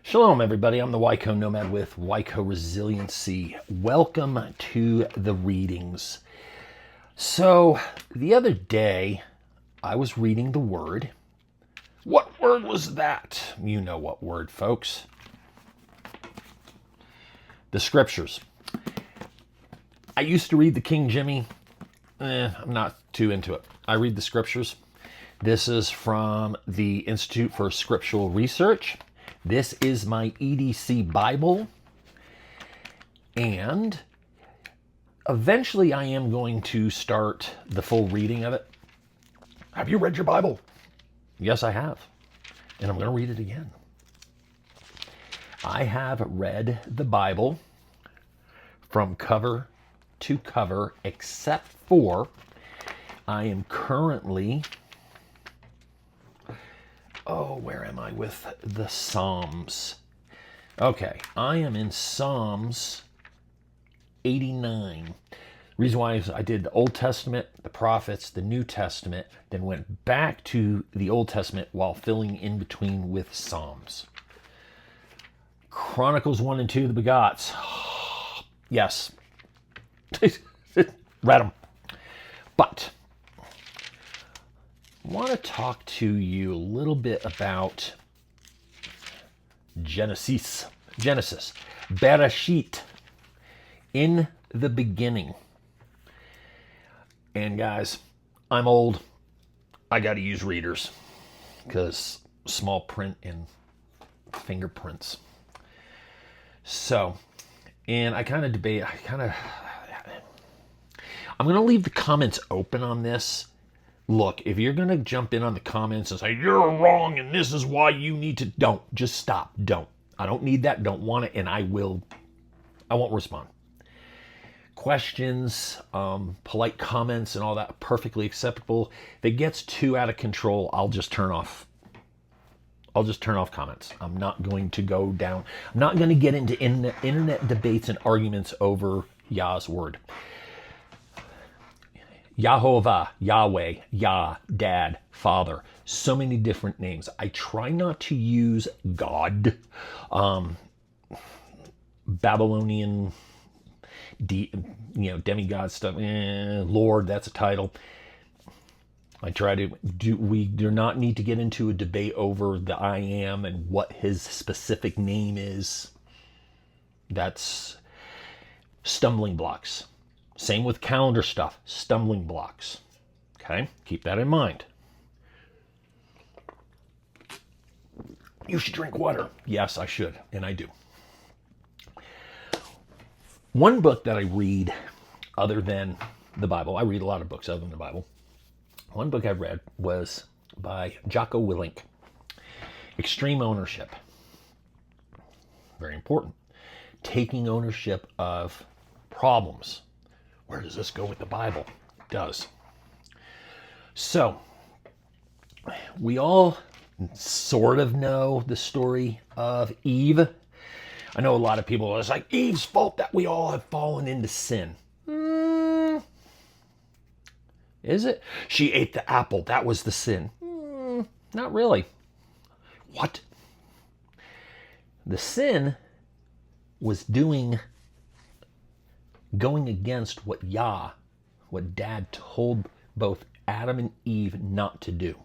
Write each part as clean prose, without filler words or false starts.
Shalom, everybody. I'm the YCO Nomad with YCO Resiliency. Welcome to the readings. So, the other day, I was reading the Word. What word was that? You know what word, folks. The Scriptures. I used to read the King Jimmy. I'm not too into it. I read the Scriptures. This is from the Institute for Scriptural Research. This is my EDC Bible, and eventually I am going to start the full reading of it. Have you read your Bible? Yes, I have, and I'm going to read it again. I have read the Bible from cover to cover, except for I am currently... where am I with the Psalms? Okay, I am in Psalms 89. Reason why is I did the Old Testament, the prophets, the New Testament, then went back to the Old Testament while filling in between with Psalms. Chronicles 1 and 2, the Begots. Yes. Read them. But I want to talk to you a little bit about Genesis, Bereshit, in the beginning. And guys, I'm old. I got to use readers because small print and fingerprints. So, and I kind of debate, I'm going to leave the comments open on this. Look, if you're going to jump in on the comments and say, you're wrong and this is why you need to, don't. Just stop. Don't. I don't need that. Don't want it. And I won't respond. Questions, polite comments and all that, perfectly acceptable. If it gets too out of control, I'll just turn off comments. I'm not going to go down. I'm not going to get into internet debates and arguments over Yah's word. Yahovah, Yahweh, Yah, Dad, Father. So many different names. I try not to use God, Babylonian, demigod stuff. Lord, that's a title. I try to we do not need to get into a debate over the I am and what his specific name is. That's stumbling blocks. Same with calendar stuff, stumbling blocks. Okay, keep that in mind. You should drink water. Yes, I should, and I do. One book that I read other than the Bible, I read a lot of books other than the Bible. One book I read was by Jocko Willink, Extreme Ownership. Very important. Taking ownership of problems. Where does this go with the Bible? It does. So, we all sort of know the story of Eve. I know a lot of people are like, Eve's fault that we all have fallen into sin. Is it? She ate the apple. That was the sin. Not really. What? The sin was going against what Dad told both Adam and Eve not to do.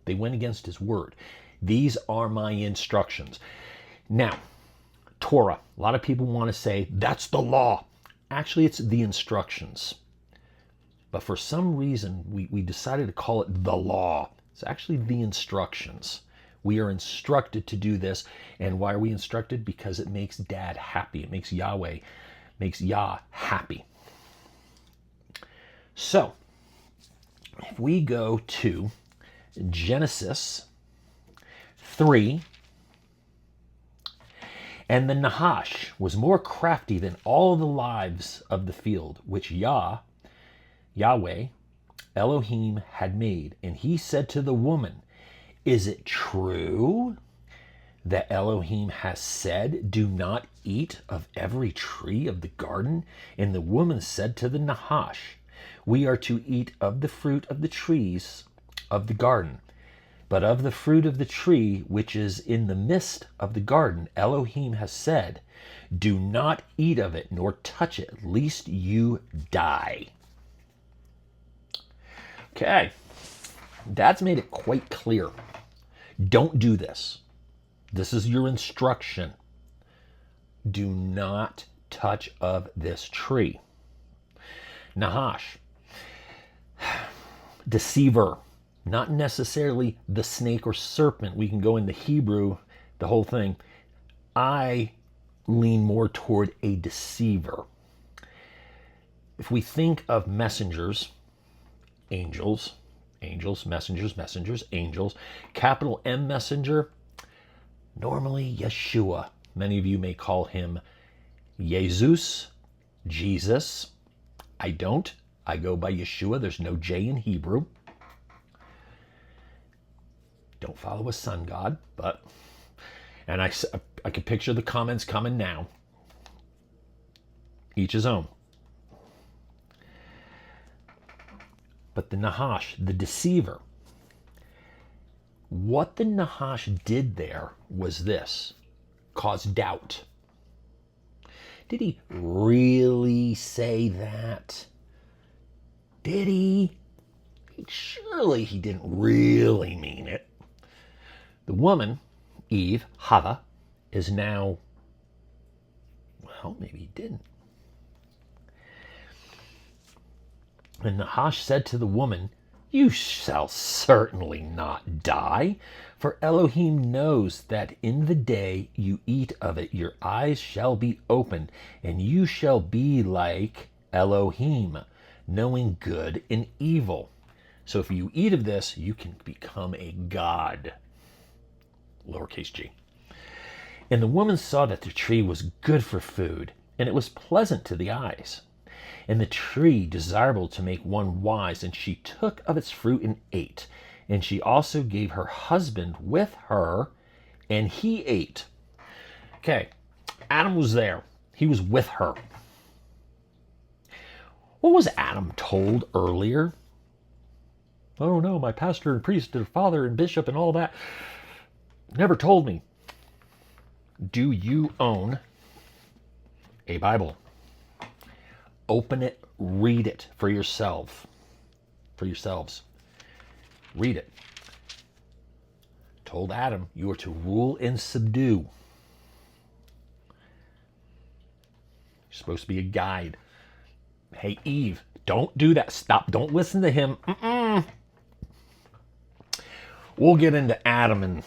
They went against his word. These are my instructions. Now, Torah. A lot of people want to say, that's the law. Actually, it's the instructions. But for some reason, we decided to call it the law. It's actually the instructions. We are instructed to do this. And why are we instructed? Because it makes Dad happy. It makes Yah happy. So, if we go to Genesis 3, and the Nahash was more crafty than all the lives of the field, which Yahweh, Elohim, had made. And he said to the woman, is it true that Elohim has said, do not eat of every tree of the garden? And the woman said to the Nahash, we are to eat of the fruit of the trees of the garden. But of the fruit of the tree which is in the midst of the garden, Elohim has said, do not eat of it, nor touch it, lest you die. Okay, Dad's made it quite clear. Don't do this. This is your instruction. Do not touch of this tree. Nahash, deceiver, not necessarily the snake or serpent. We can go into Hebrew, the whole thing. I lean more toward a deceiver. If we think of messengers, angels, messengers, angels, capital M messenger, normally Yeshua. Many of you may call him Jesus, Jesus. I don't. I go by Yeshua. There's no J in Hebrew. Don't follow a sun god, but, and I can picture the comments coming now. Each his own. But the Nahash, the deceiver, what the Nahash did there was this, cause doubt. Did he really say that? Did he? Surely he didn't really mean it. The woman, Eve, Hava, is now, well, maybe he didn't. And Nahash said to the woman, you shall certainly not die, for Elohim knows that in the day you eat of it, your eyes shall be opened, and you shall be like Elohim, knowing good and evil. So if you eat of this, you can become a god. Lowercase g. And the woman saw that the tree was good for food, and it was pleasant to the eyes, and the tree desirable to make one wise, and she took of its fruit and ate. And she also gave her husband with her, and he ate. Okay, Adam was there. He was with her. What was Adam told earlier? Oh no, my pastor and priest and father and bishop and all that never told me. Do you own a Bible? Open it, read it for yourself. For yourselves. Read it. Told Adam, you are to rule and subdue. You're supposed to be a guide. Hey, Eve, don't do that. Stop. Don't listen to him. We'll get into Adam and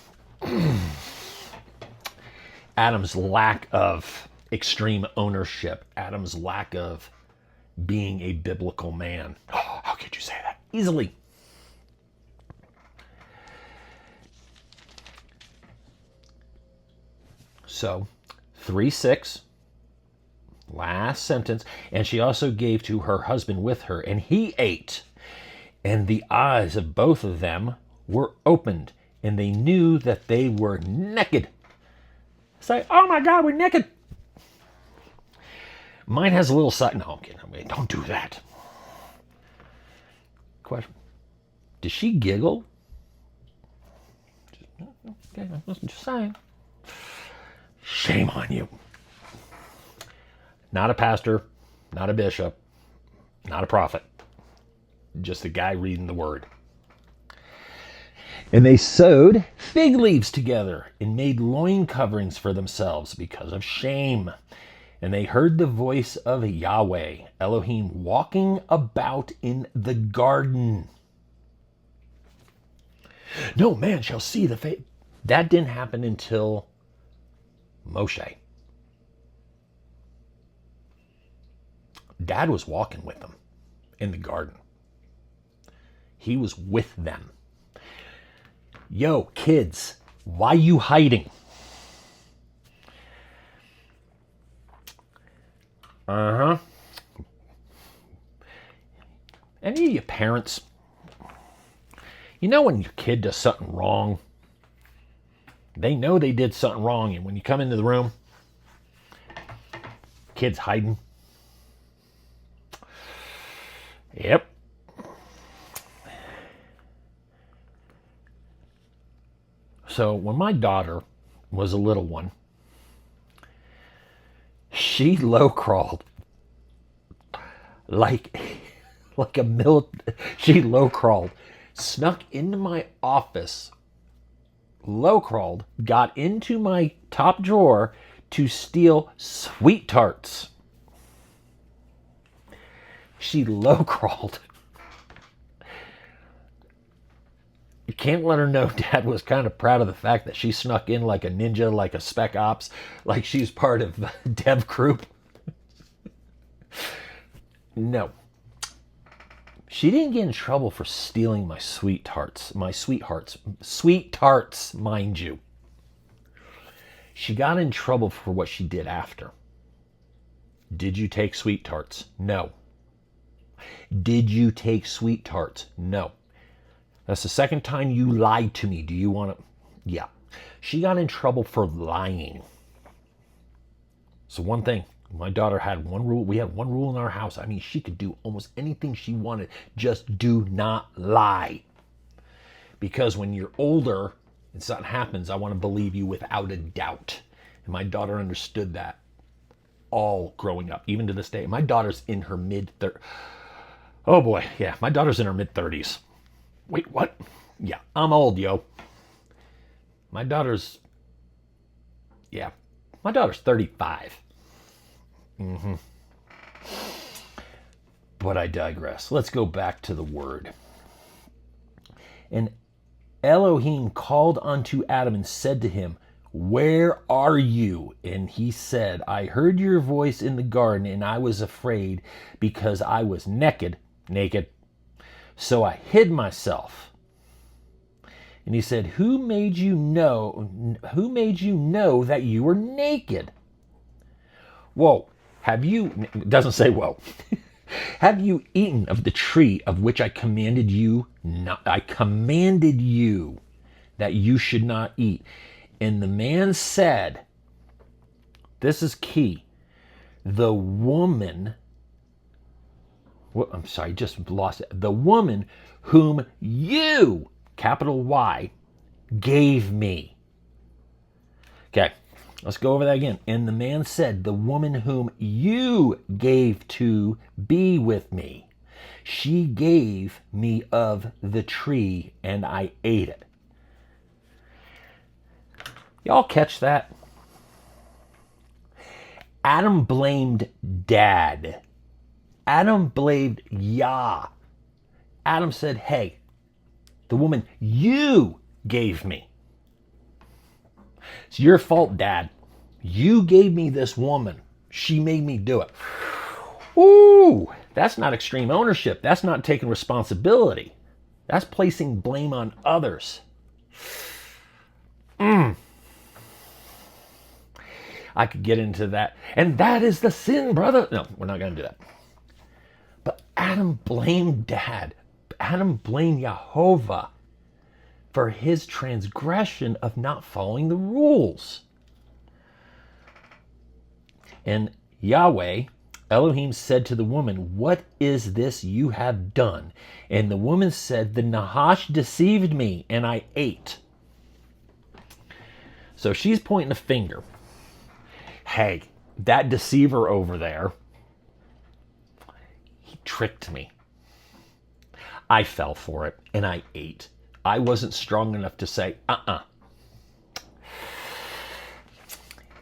Adam's lack of extreme ownership. Adam's lack of being a biblical man. Oh, how could you say that? Easily. So, 3:6, last sentence, and she also gave to her husband with her, and he ate, and the eyes of both of them were opened, and they knew that they were naked. Say, oh my God, we're naked. Mine has a little side. No, I'm kidding. Don't do that. Question. Did she giggle? Okay, I wasn't just saying. Shame on you. Not a pastor, not a bishop, not a prophet. Just a guy reading the word. And they sewed fig leaves together and made loin coverings for themselves because of shame. And they heard the voice of Yahweh, Elohim, walking about in the garden. No man shall see the face. That didn't happen until Moshe. Dad was walking with them in the garden. He was with them. Yo, kids, why you hiding? Any of you parents, you know when your kid does something wrong, they know they did something wrong, and when you come into the room, kid's hiding. Yep. So when my daughter was a little one, she low crawled like she low crawled, snuck into my office, low crawled, got into my top drawer to steal sweet tarts. She low crawled. You can't let her know Dad was kind of proud of the fact that she snuck in like a ninja, like a spec ops, like she's part of Dev Group. No. She didn't get in trouble for stealing my sweet tarts. My sweethearts. Sweet tarts, mind you. She got in trouble for what she did after. Did you take sweet tarts? No. Did you take sweet tarts? No. That's the second time you lied to me. Do you want to? Yeah. She got in trouble for lying. So one thing, my daughter had one rule. We had one rule in our house. I mean, she could do almost anything she wanted. Just do not lie. Because when you're older and something happens, I want to believe you without a doubt. And my daughter understood that all growing up, even to this day. My daughter's in her mid-30s. Oh boy, yeah, my daughter's in her mid-30s. Wait, what? Yeah, I'm old, yo. My daughter's 35. But I digress. Let's go back to the word. And Elohim called unto Adam and said to him, where are you? And he said, I heard your voice in the garden, and I was afraid because I was naked. So I hid myself. And he said, who made you know that you were naked? Whoa, it doesn't say whoa. Have you eaten of the tree of which I commanded you? I commanded you that you should not eat. And the man said, this is key. The woman, just lost it. The woman whom you, capital Y, gave me. Okay, let's go over that again. And the man said, the woman whom you gave to be with me, she gave me of the tree and I ate it. Y'all catch that? Adam blamed Dad. Adam blamed Yah. Adam said, hey, the woman you gave me. It's your fault, Dad. You gave me this woman. She made me do it. Ooh, that's not extreme ownership. That's not taking responsibility. That's placing blame on others. I could get into that. And that is the sin, brother. No, we're not going to do that. But Adam blamed Dad. Adam blamed Yehovah for his transgression of not following the rules. And Yahweh, Elohim, said to the woman, what is this you have done? And the woman said, the Nahash deceived me and I ate. So she's pointing a finger. Hey, that deceiver over there, he tricked me. I fell for it and I ate. I wasn't strong enough to say,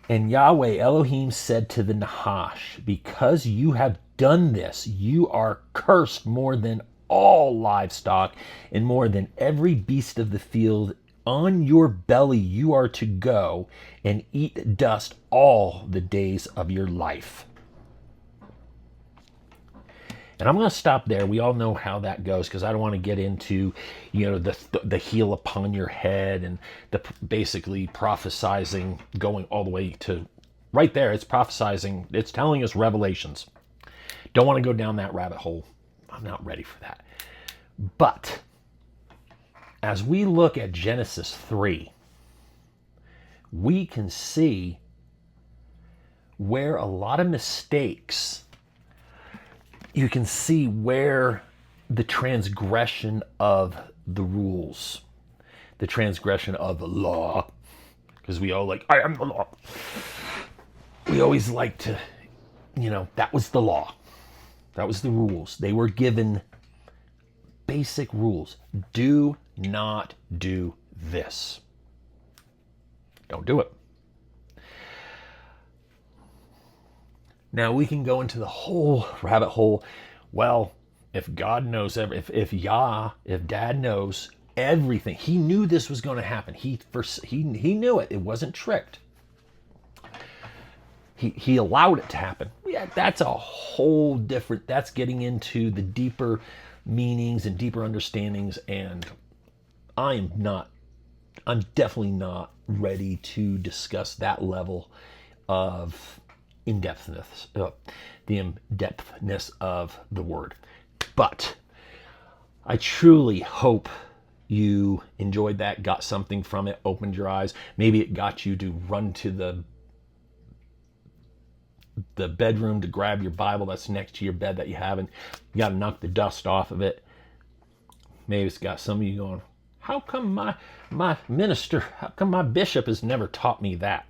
And Yahweh Elohim said to the Nahash, because you have done this, you are cursed more than all livestock and more than every beast of the field. On your belly you are to go and eat dust all the days of your life. And I'm going to stop there. We all know how that goes because I don't want to get into, the heel upon your head and the basically prophesizing going all the way to right there. It's prophesizing. It's telling us revelations. Don't want to go down that rabbit hole. I'm not ready for that. But as we look at Genesis 3, we can see where a lot of mistakes, you can see where the transgression of the rules, the transgression of the law, because we all like, I am the law. We always like to, that was the law. That was the rules. They were given basic rules. Do not do this. Don't do it. Now we can go into the whole rabbit hole. Well, if God knows if Dad knows everything, he knew this was going to happen. He knew it. It wasn't tricked. He allowed it to happen. Yeah, that's a whole different. That's getting into the deeper meanings and deeper understandings. And I'm definitely not ready to discuss that level of in-depthness, the in-depthness of the word. But I truly hope you enjoyed that, got something from it, opened your eyes. Maybe it got you to run to the bedroom to grab your Bible that's next to your bed that you haven't. You got to knock the dust off of it. Maybe it's got some of you going, how come my minister, how come my bishop has never taught me that?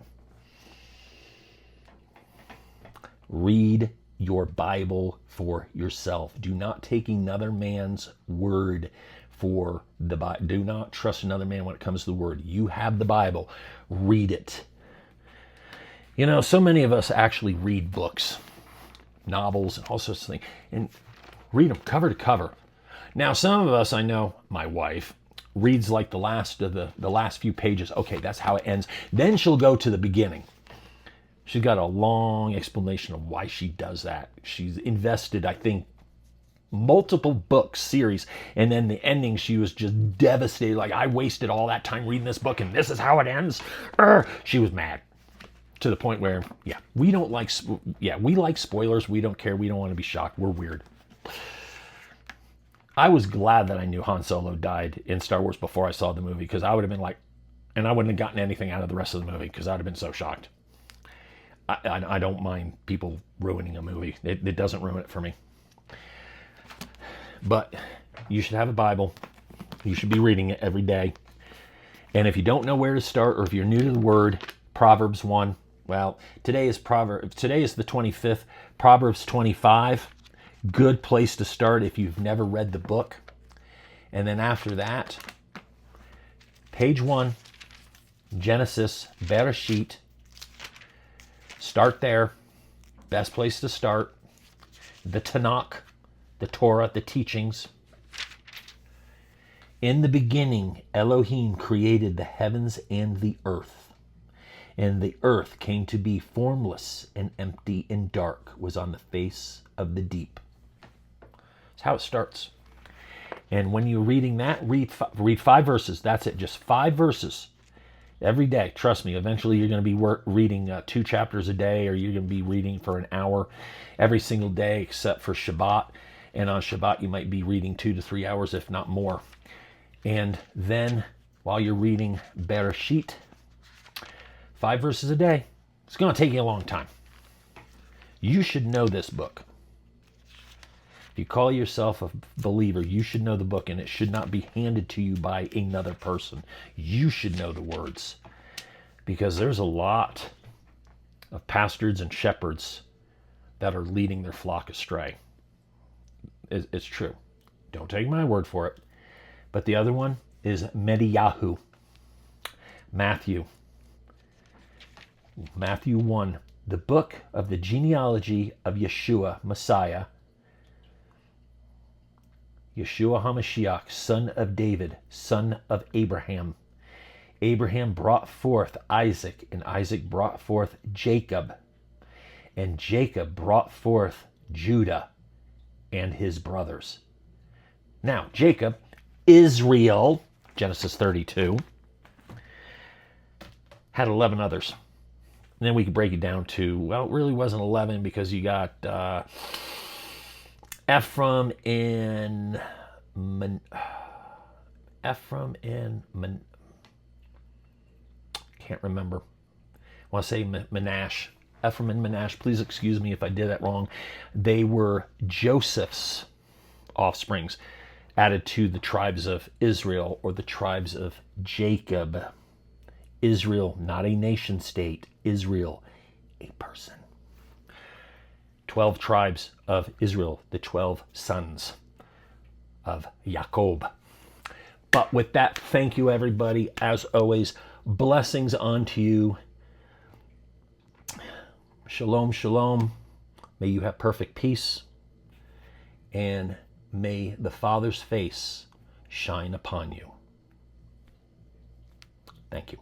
Read your Bible for yourself. Do not take another man's word for the Bible. Do not trust another man when it comes to the word. You have the Bible. Read it. So many of us actually read books, novels, and all sorts of things, and read them cover to cover. Now, some of us, I know, my wife, reads like the last few pages. Okay, that's how it ends. Then she'll go to the beginning. She's got a long explanation of why she does that. She's invested, I think, multiple book series, and then the ending, she was just devastated. Like, I wasted all that time reading this book, and this is how it ends. She was mad to the point where, we like spoilers. We don't care. We don't want to be shocked. We're weird. I was glad that I knew Han Solo died in Star Wars before I saw the movie, because I would have been like, and I wouldn't have gotten anything out of the rest of the movie because I'd have been so shocked. I don't mind people ruining a movie. It doesn't ruin it for me. But you should have a Bible. You should be reading it every day. And if you don't know where to start, or if you're new to the word, Proverbs 1. Well, today is the 25th. Proverbs 25. Good place to start if you've never read the book. And then after that, page 1, Genesis, Bereshit. Start there. Best place to start. The Tanakh, the Torah, the teachings. In the beginning, Elohim created the heavens and the earth. And the earth came to be formless and empty, and dark was on the face of the deep. That's how it starts. And when you're reading that, read 5 verses. That's it, just 5 verses. Every day, trust me, eventually you're going to be reading 2 chapters a day, or you're going to be reading for an hour every single day except for Shabbat. And on Shabbat, you might be reading 2 to 3 hours, if not more. And then, while you're reading Bereshit, 5 verses a day, it's going to take you a long time. You should know this book. If you call yourself a believer, you should know the book, and it should not be handed to you by another person. You should know the words, because there's a lot of pastors and shepherds that are leading their flock astray. It's true. Don't take my word for it. But the other one is Mediyahu. Matthew 1, the book of the genealogy of Yeshua, Messiah, Yeshua HaMashiach, son of David, son of Abraham. Abraham brought forth Isaac, and Isaac brought forth Jacob, and Jacob brought forth Judah and his brothers. Now, Jacob, Israel, Genesis 32, had 11 others. And then we could break it down to, well, it really wasn't 11, because you got Ephraim and can't remember. I want to say Nahash. Ephraim and Nahash. Please excuse me if I did that wrong. They were Joseph's offsprings. added to the tribes of Israel or the tribes of Jacob. Israel, not a nation state. Israel, a person. 12 tribes of Israel, the 12 sons of Jacob. But with that, thank you everybody. As always, blessings unto you. Shalom, shalom. May you have perfect peace. And may the Father's face shine upon you. Thank you.